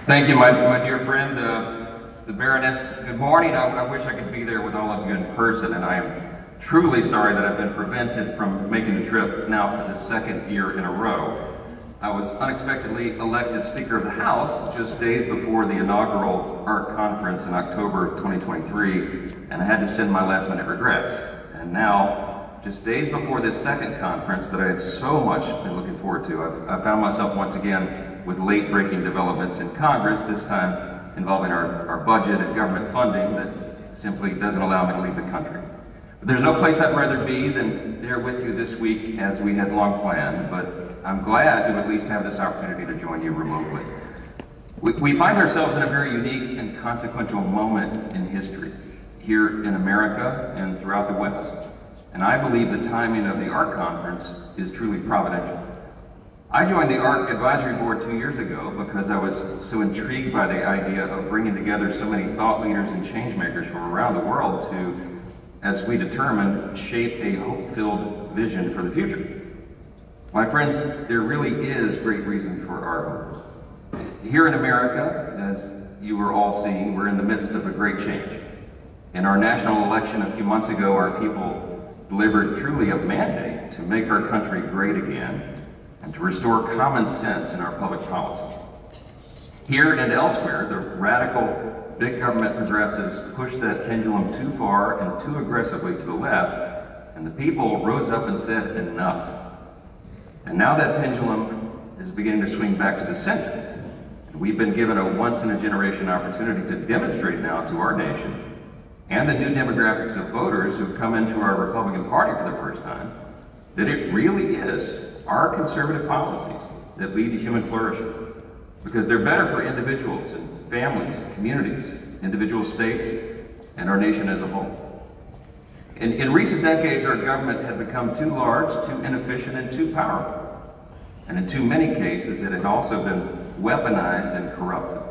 Thank you, my dear friend, the Baroness. Good morning. I wish I could be there with all of you in person, and I am truly sorry that I've been prevented from making the trip now for the second year in a row. I was unexpectedly elected Speaker of the House just days before the inaugural ARC conference in October 2023, and I had to send my last-minute regrets. And now, just days before this second conference that I had so much been looking forward to, I found myself once again with late-breaking developments in Congress, this time involving our budget and government funding that simply doesn't allow me to leave the country. But there's no place I'd rather be than there with you this week as we had long planned, but I'm glad to at least have this opportunity to join you remotely. We find ourselves in a very unique and consequential moment in history, here in America and throughout the West. And I believe the timing of the ARC conference is truly providential. I joined the ARC Advisory Board 2 years ago because I was so intrigued by the idea of bringing together so many thought leaders and change makers from around the world to, as we determined, shape a hope-filled vision for the future. My friends, there really is great reason for our hope. Here in America, as you are all seeing, we're in the midst of a great change. In our national election a few months ago, our people delivered truly a mandate to make our country great again and to restore common sense in our public policy. Here and elsewhere, the radical big government progressives pushed that pendulum too far and too aggressively to the left, and the people rose up and said, enough. And now that pendulum is beginning to swing back to the center. And we've been given a once-in-a-generation opportunity to demonstrate now to our nation and the new demographics of voters who've come into our Republican Party for the first time that it really is our conservative policies that lead to human flourishing, because they're better for individuals and families and communities, individual states, and our nation as a whole. In recent decades, our government had become too large, too inefficient, and too powerful. And in too many cases, it had also been weaponized and corrupted.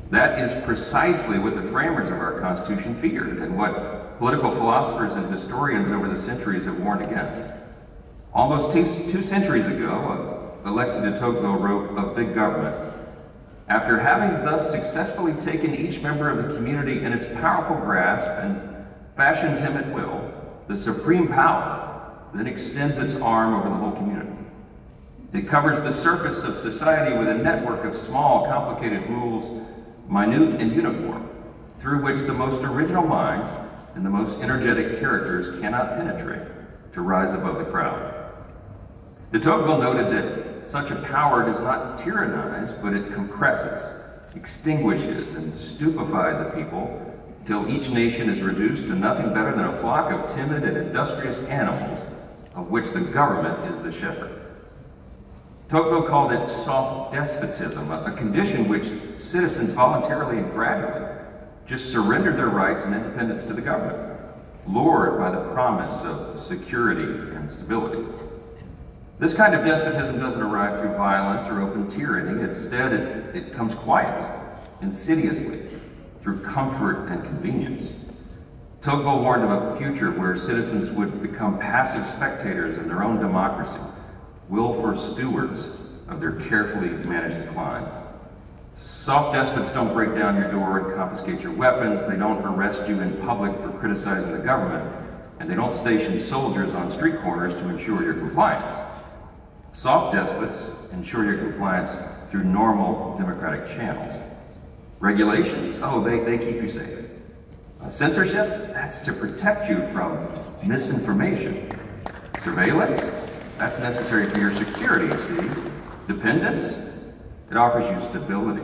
That is precisely what the framers of our Constitution feared, and what political philosophers and historians over the centuries have warned against. Almost two centuries ago, Alexis de Tocqueville wrote of big government. After having thus successfully taken each member of the community in its powerful grasp and fashioned him at will, the supreme power then extends its arm over the whole community. It covers the surface of society with a network of small, complicated rules, minute and uniform, through which the most original minds and the most energetic characters cannot penetrate to rise above the crowd. De Tocqueville noted that such a power does not tyrannize, but it compresses, extinguishes, and stupefies a people till each nation is reduced to nothing better than a flock of timid and industrious animals of which the government is the shepherd. Tocqueville called it soft despotism, a condition which citizens voluntarily and gradually just surrendered their rights and independence to the government, lured by the promise of security and stability. This kind of despotism doesn't arrive through violence or open tyranny. Instead, it comes quietly, insidiously, through comfort and convenience. Tocqueville warned of a future where citizens would become passive spectators in their own democracy, willful stewards of their carefully managed decline. Soft despots don't break down your door and confiscate your weapons. They don't arrest you in public for criticizing the government. And they don't station soldiers on street corners to ensure your compliance. Soft despots ensure your compliance through normal democratic channels. Regulations, they keep you safe. Censorship, that's to protect you from misinformation. Surveillance, that's necessary for your security, see? Dependence, it offers you stability.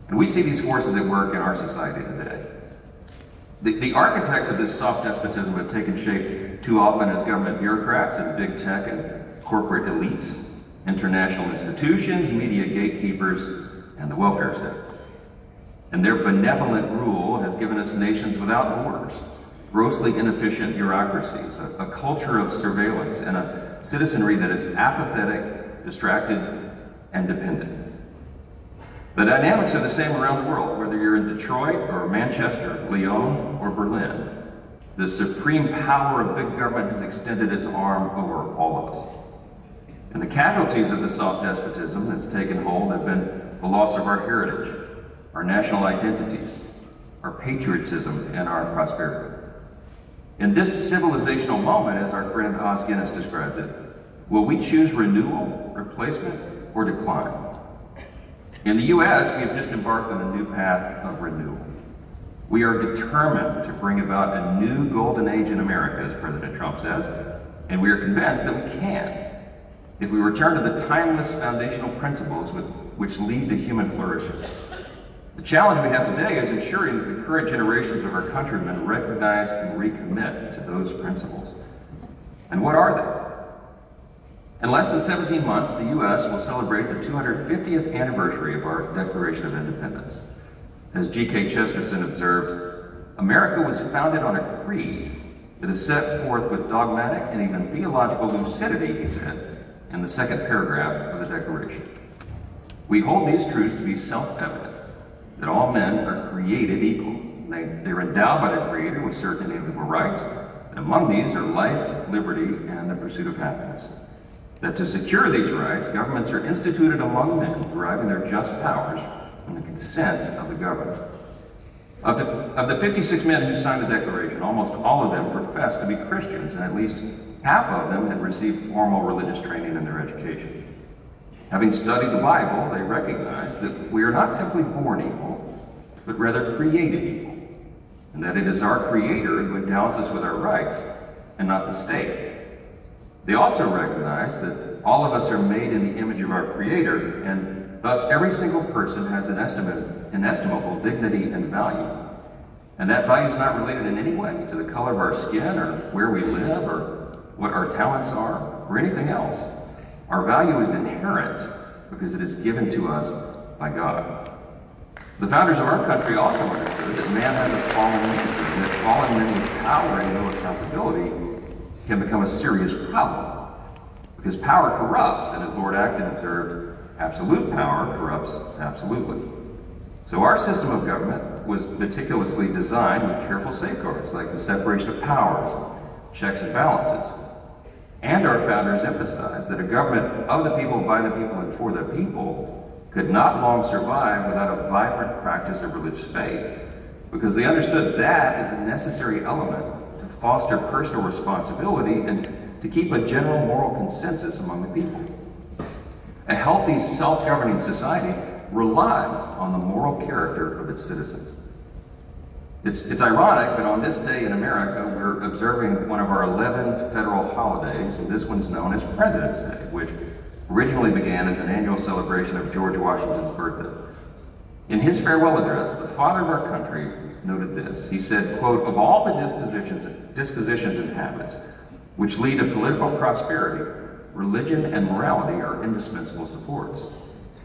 And we see these forces at work in our society today. The architects of this soft despotism have taken shape too often as government bureaucrats and big tech and corporate elites, international institutions, media gatekeepers, and the welfare state. And their benevolent rule has given us nations without borders, grossly inefficient bureaucracies, a culture of surveillance, and a citizenry that is apathetic, distracted, and dependent. The dynamics are the same around the world, whether you're in Detroit or Manchester, Lyon or Berlin. The supreme power of big government has extended its arm over all of us. And the casualties of the soft despotism that's taken hold have been the loss of our heritage, our national identities, our patriotism, and our prosperity. In this civilizational moment, as our friend Os Guinness described it, will we choose renewal, replacement, or decline? In the U.S., we have just embarked on a new path of renewal. We are determined to bring about a new golden age in America, as President Trump says, and we are convinced that we can, if we return to the timeless foundational principles which lead to human flourishing. The challenge we have today is ensuring that the current generations of our countrymen recognize and recommit to those principles. And what are they? In less than 17 months, the U.S. will celebrate the 250th anniversary of our Declaration of Independence. As G.K. Chesterton observed, America was founded on a creed that is set forth with dogmatic and even theological lucidity, he said, in the second paragraph of the Declaration. We hold these truths to be self-evident, that all men are created equal. They're endowed by their Creator with certain inalienable rights, and among these are life, liberty, and the pursuit of happiness. That to secure these rights, governments are instituted among men, deriving their just powers from the consent of the governed. Of the 56 men who signed the Declaration, almost all of them professed to be Christians, and at least half of them had received formal religious training in their education. Having studied the Bible, they recognize that we are not simply born equal, but rather created equal, and that it is our Creator who endows us with our rights, and not the state. They also recognize that all of us are made in the image of our Creator, and thus every single person has an inestimable dignity and value. And that value is not related in any way to the color of our skin, or where we live, or what our talents are, or anything else. Our value is inherent because it is given to us by God. The founders of our country also understood that man has a fallen nature, and that fallen men with power and no accountability can become a serious problem. Because power corrupts, and as Lord Acton observed, absolute power corrupts absolutely. So our system of government was meticulously designed with careful safeguards, like the separation of powers, checks and balances. And our founders emphasized that a government of the people, by the people, and for the people could not long survive without a vibrant practice of religious faith, because they understood that as a necessary element to foster personal responsibility and to keep a general moral consensus among the people. A healthy, self-governing society relies on the moral character of its citizens. It's ironic, but on this day in America, we're observing one of our 11 federal holidays, and this one's known as President's Day, which originally began as an annual celebration of George Washington's birthday. In his farewell address, the father of our country noted this. He said, quote, "Of all the dispositions and habits which lead to political prosperity, religion and morality are indispensable supports."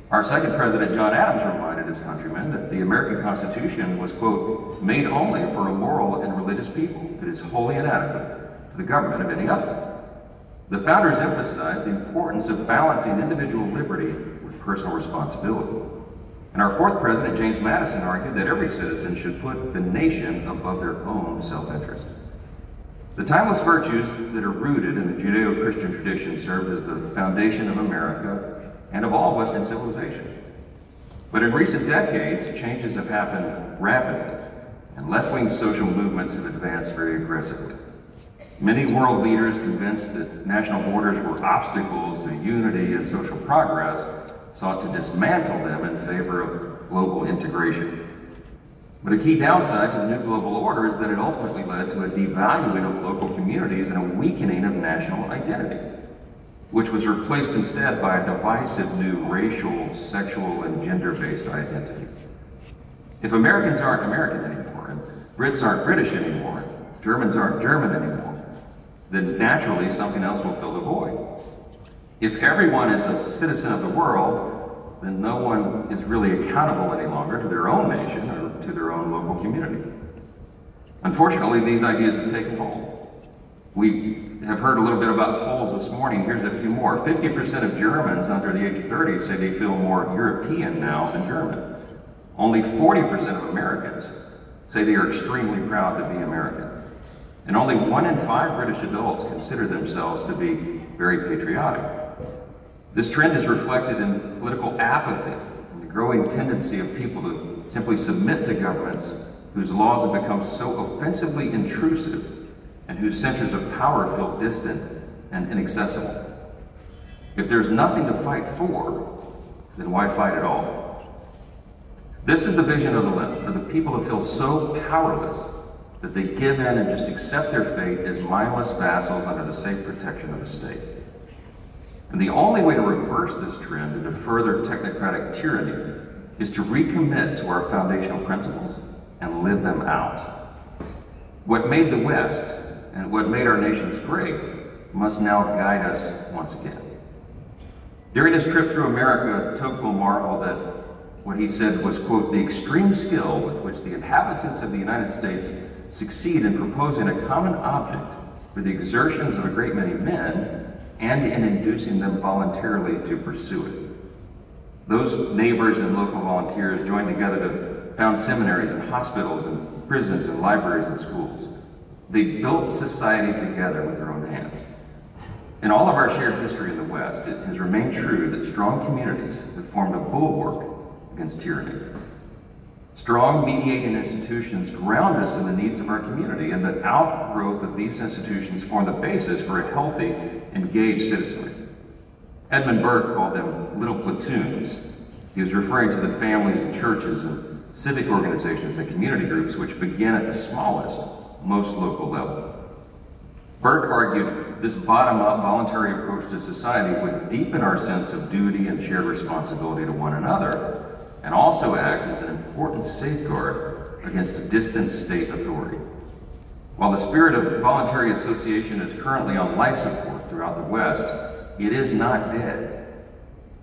Our second president, John Adams, reminded his countrymen that the American Constitution was, quote, "made only for a moral and religious people. It is wholly inadequate to the government of any other." The founders emphasized the importance of balancing individual liberty with personal responsibility. And our fourth president, James Madison, argued that every citizen should put the nation above their own self-interest. The timeless virtues that are rooted in the Judeo-Christian tradition served as the foundation of America and of all Western civilization. But in recent decades, changes have happened rapidly, and left-wing social movements have advanced very aggressively. Many world leaders convinced that national borders were obstacles to unity and social progress sought to dismantle them in favor of global integration. But a key downside to the new global order is that it ultimately led to a devaluing of local communities and a weakening of national identity, which was replaced instead by a divisive new racial, sexual, and gender-based identity. If Americans aren't American anymore, and Brits aren't British anymore, Germans aren't German anymore, then naturally something else will fill the void. If everyone is a citizen of the world, then no one is really accountable any longer to their own nation or to their own local community. Unfortunately, these ideas have taken hold. We have heard a little bit about polls this morning. Here's a few more. 50% of Germans under the age of 30 say they feel more European now than German. Only 40% of Americans say they are extremely proud to be American. And only 1 in 5 British adults consider themselves to be very patriotic. This trend is reflected in political apathy and the growing tendency of people to simply submit to governments whose laws have become so offensively intrusive and whose centers of power feel distant and inaccessible. If there's nothing to fight for, then why fight at all? This is the vision of the left, for the people to feel so powerless that they give in and just accept their fate as mindless vassals under the safe protection of the state. And the only way to reverse this trend and to further technocratic tyranny is to recommit to our foundational principles and live them out. What made the West and what made our nations great must now guide us once again. During his trip through America, Tocqueville marveled at what he said was, quote, the extreme skill with which the inhabitants of the United States succeed in proposing a common object for the exertions of a great many men and in inducing them voluntarily to pursue it. Those neighbors and local volunteers joined together to found seminaries and hospitals and prisons and libraries and schools. They built society together with their own hands. In all of our shared history in the West, it has remained true that strong communities have formed a bulwark against tyranny. Strong mediating institutions ground us in the needs of our community, and the outgrowth of these institutions form the basis for a healthy, engaged citizenry. Edmund Burke called them little platoons. He was referring to the families and churches and civic organizations and community groups which begin at the smallest, most local level. Burke argued this bottom-up voluntary approach to society would deepen our sense of duty and shared responsibility to one another, and also act as an important safeguard against a distant state authority. While the spirit of voluntary association is currently on life support throughout the West, it is not dead.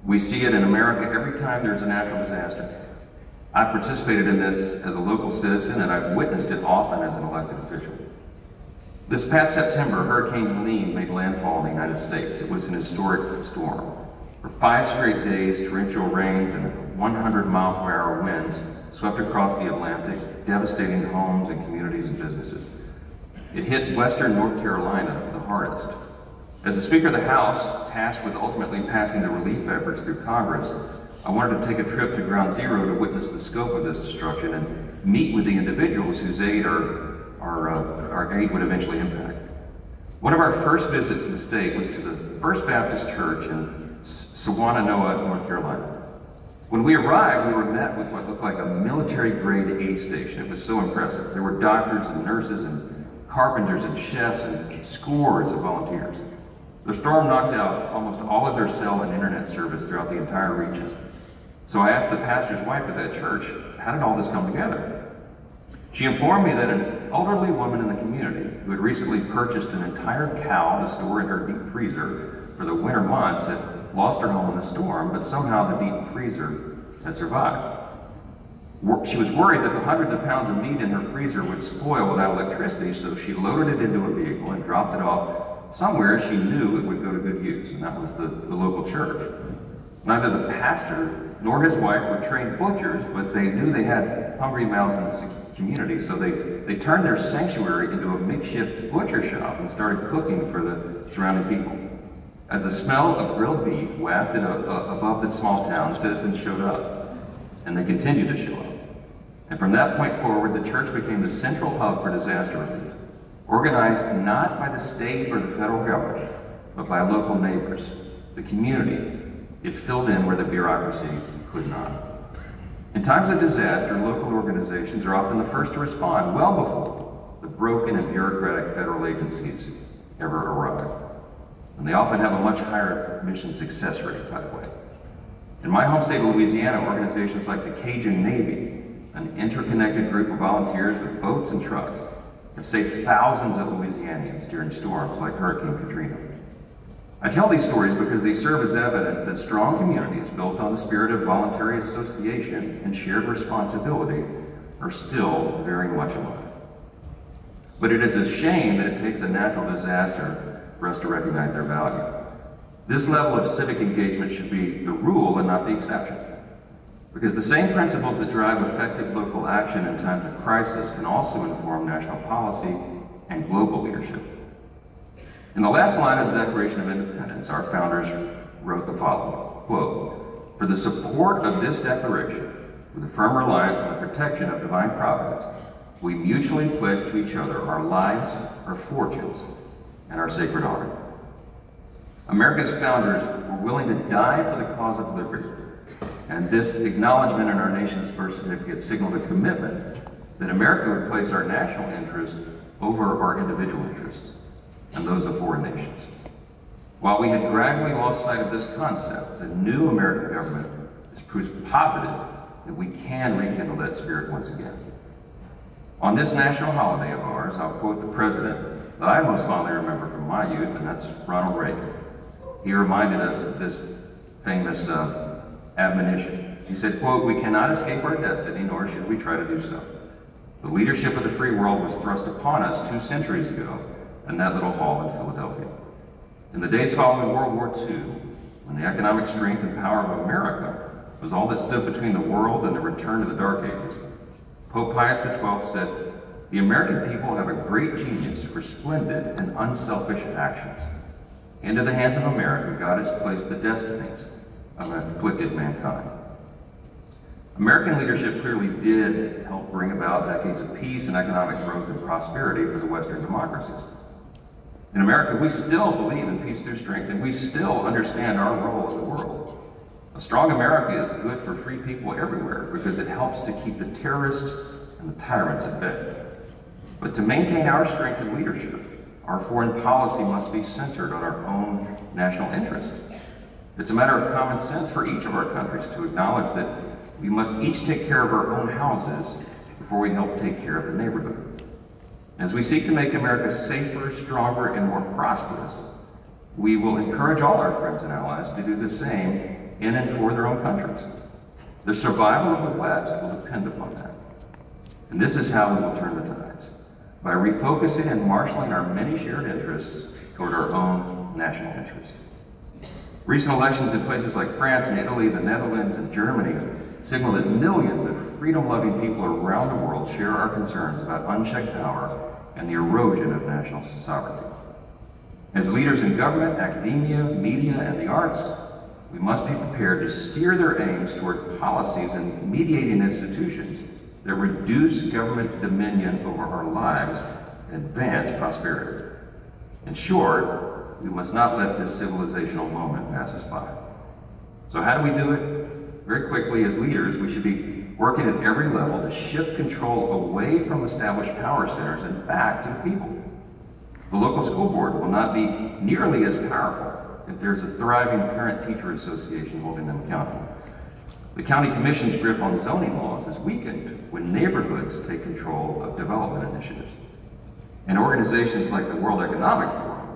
We see it in America every time there's a natural disaster. I've participated in this as a local citizen, and I've witnessed it often as an elected official. This past September, Hurricane Helene made landfall in the United States. It was an historic storm. For 5 straight days, torrential rains and 100-mile-per-hour winds swept across the Atlantic, devastating homes and communities and businesses. It hit western North Carolina the hardest. As the Speaker of the House, tasked with ultimately passing the relief efforts through Congress, I wanted to take a trip to Ground Zero to witness the scope of this destruction and meet with the individuals whose aid our aid would eventually impact. One of our first visits to the state was to the First Baptist Church in Sewananoah, North Carolina. When we arrived, we were met with what looked like a military-grade aid station. It was so impressive. There were doctors and nurses and carpenters and chefs and scores of volunteers. The storm knocked out almost all of their cell and internet service throughout the entire region. So I asked the pastor's wife at that church, how did all this come together? She informed me that an elderly woman in the community who had recently purchased an entire cow to store in her deep freezer for the winter months had lost her home in the storm, but somehow the deep freezer had survived. She was worried that the hundreds of pounds of meat in her freezer would spoil without electricity, so she loaded it into a vehicle and dropped it off somewhere she knew it would go to good use, and that was the local church. Neither the pastor nor his wife were trained butchers, but they knew they had hungry mouths in the community, so they turned their sanctuary into a makeshift butcher shop and started cooking for the surrounding people. As the smell of grilled beef wafted above the small town, citizens showed up, and they continued to show up. And from that point forward, the church became the central hub for disaster relief, organized not by the state or the federal government, but by local neighbors, the community. It filled in where the bureaucracy could not. In times of disaster, local organizations are often the first to respond, well before the broken and bureaucratic federal agencies ever arrive. And they often have a much higher mission success rate, by the way. In my home state of Louisiana, organizations like the Cajun Navy, an interconnected group of volunteers with boats and trucks, have saved thousands of Louisianians during storms like Hurricane Katrina. I tell these stories because they serve as evidence that strong communities built on the spirit of voluntary association and shared responsibility are still very much alive. But it is a shame that it takes a natural disaster for us to recognize their value. This level of civic engagement should be the rule and not the exception, because the same principles that drive effective local action in times of crisis can also inform national policy and global leadership. In the last line of the Declaration of Independence, our founders wrote the following, quote, For the support of this declaration, with a firm reliance on the protection of divine providence, we mutually pledge to each other our lives, our fortunes, and our sacred honor. America's founders were willing to die for the cause of liberty, and this acknowledgement in our nation's birth certificate signaled a commitment that America would place our national interests over our individual interests and those of foreign nations. While we had gradually lost sight of this concept, the new American government is proof positive that we can rekindle that spirit once again. On this national holiday of ours, I'll quote the president that I most fondly remember from my youth, and that's Ronald Reagan. He reminded us of this famous admonition. He said, quote, "We cannot escape our destiny, nor should we try to do so. The leadership of the free world was thrust upon us 2 centuries ago in that little hall in Philadelphia. In the days following World War II, when the economic strength and power of America was all that stood between the world and the return to the Dark Ages, Pope Pius XII said, 'The American people have a great genius for splendid and unselfish actions. Into the hands of America, God has placed the destinies of afflicted mankind.'" American leadership clearly did help bring about decades of peace and economic growth and prosperity for the Western democracies. In America, we still believe in peace through strength, and we still understand our role in the world. A strong America is good for free people everywhere because it helps to keep the terrorists and the tyrants at bay. But to maintain our strength and leadership, our foreign policy must be centered on our own national interest. It's a matter of common sense for each of our countries to acknowledge that we must each take care of our own houses before we help take care of the neighborhood. As we seek to make America safer, stronger, and more prosperous, we will encourage all our friends and allies to do the same in and for their own countries. The survival of the West will depend upon that. And this is how we will turn the tides, by refocusing and marshaling our many shared interests toward our own national interests. Recent elections in places like France and Italy, the Netherlands, and Germany signal that millions of freedom-loving people around the world share our concerns about unchecked power and the erosion of national sovereignty. As leaders in government, academia, media, and the arts, we must be prepared to steer their aims toward policies and mediating institutions that reduce government dominion over our lives and advance prosperity. In short, we must not let this civilizational moment pass us by. So how do we do it? Very quickly, as leaders, we should be working at every level to shift control away from established power centers and back to the people. The local school board will not be nearly as powerful if there's a thriving parent-teacher association holding them accountable. The county commission's grip on zoning laws is weakened when neighborhoods take control of development initiatives. And organizations like the World Economic Forum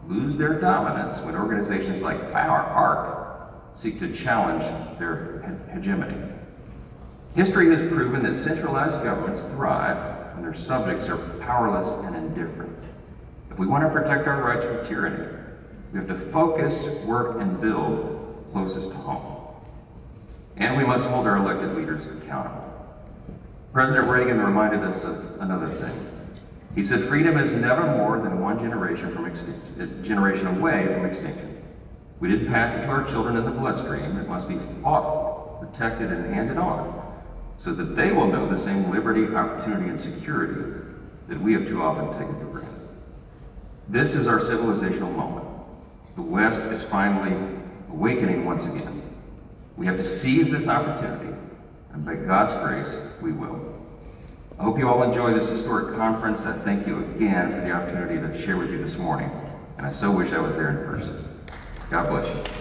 lose their dominance when organizations like our ARC seek to challenge their hegemony. History has proven that centralized governments thrive when their subjects are powerless and indifferent. If we want to protect our rights from tyranny, we have to focus, work, and build closest to home. And we must hold our elected leaders accountable. President Reagan reminded us of another thing. He said, "Freedom is never more than one generation away from extinction. We didn't pass it to our children in the bloodstream. It must be fought for, protected, and handed on, so that they will know the same liberty, opportunity, and security that we have too often taken for granted." This is our civilizational moment. The West is finally awakening once again. We have to seize this opportunity, and by God's grace, we will. I hope you all enjoy this historic conference. I thank you again for the opportunity to share with you this morning, and I so wish I was there in person. God bless you.